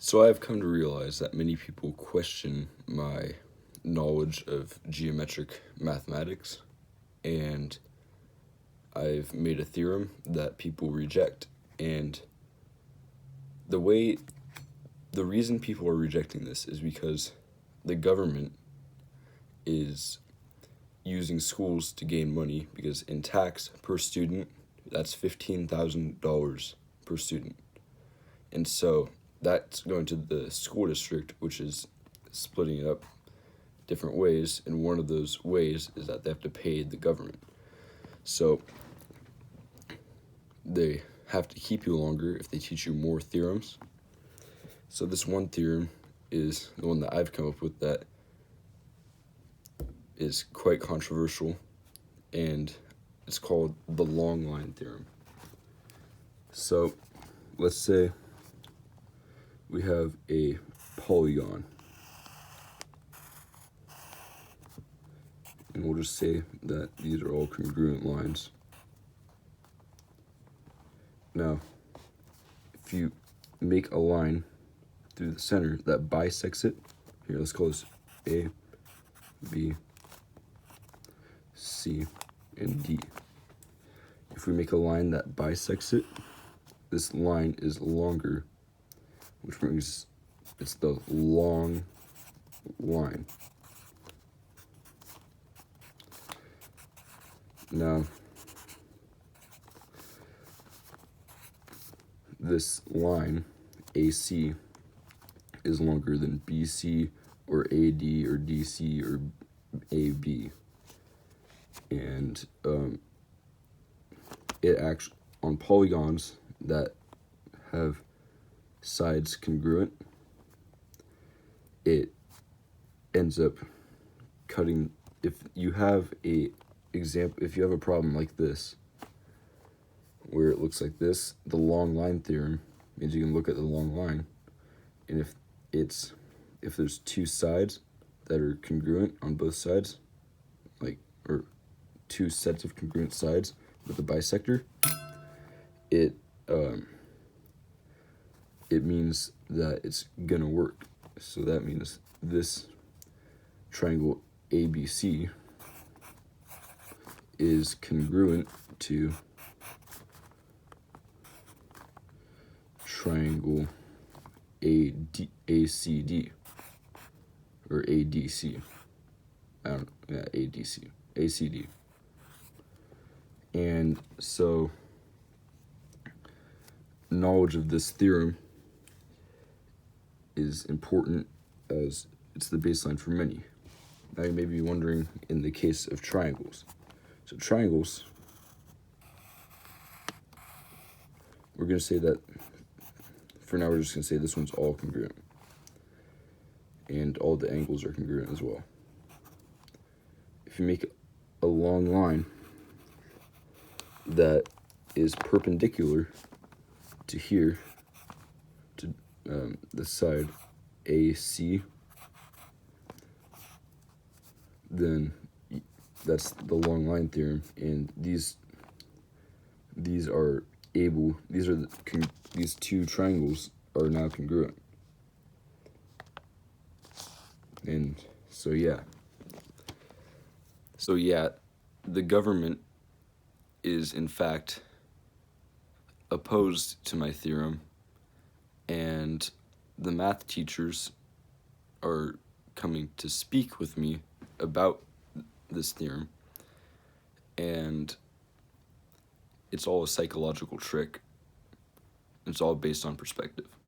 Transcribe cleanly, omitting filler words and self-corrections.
So I've come to realize that many people question my knowledge of geometric mathematics, and I've made a theorem that people reject. And the way, the reason people are rejecting this is because the government is using schools to gain money, because in tax per student, that's $15,000 per student. And so that's going to the school district, which is splitting it up different ways, and one of those ways is that they have to pay the government. So they have to keep you longer if they teach you more theorems. So this one theorem is the one that I've come up with that is quite controversial, and it's called the long line theorem. So let's say we have a polygon, and we'll just say that these are all congruent lines. Now, if you make a line through the center that bisects it, here, let's call this A, B, C, and D. If we make a line that bisects it, this line is longer, which means it's the long line. Now, this line, AC, is longer than BC or AD or DC or AB. And it acts on polygons that have sides congruent. It ends up cutting. If you have if you have a problem like this, where it looks like this, the long line theorem means you can look at the long line, and if there's two sides that are congruent on both sides, or two sets of congruent sides with a bisector, it means that it's gonna work. So that means this triangle ABC is congruent to triangle ACD or ADC. I don't know, yeah, ADC, ACD. And so knowledge of this theorem is important, as it's the baseline for many. Now you may be wondering, in the case of triangles. So triangles, we're going to say that, for now we're just going to say this one's all congruent. And all the angles are congruent as well. If you make a long line that is perpendicular to here, to the side AC, then that's the long line theorem, and these two triangles are now congruent. And so yeah, the government is in fact opposed to my theorem, and the math teachers are coming to speak with me about this theorem, and it's all a psychological trick. It's all based on perspective.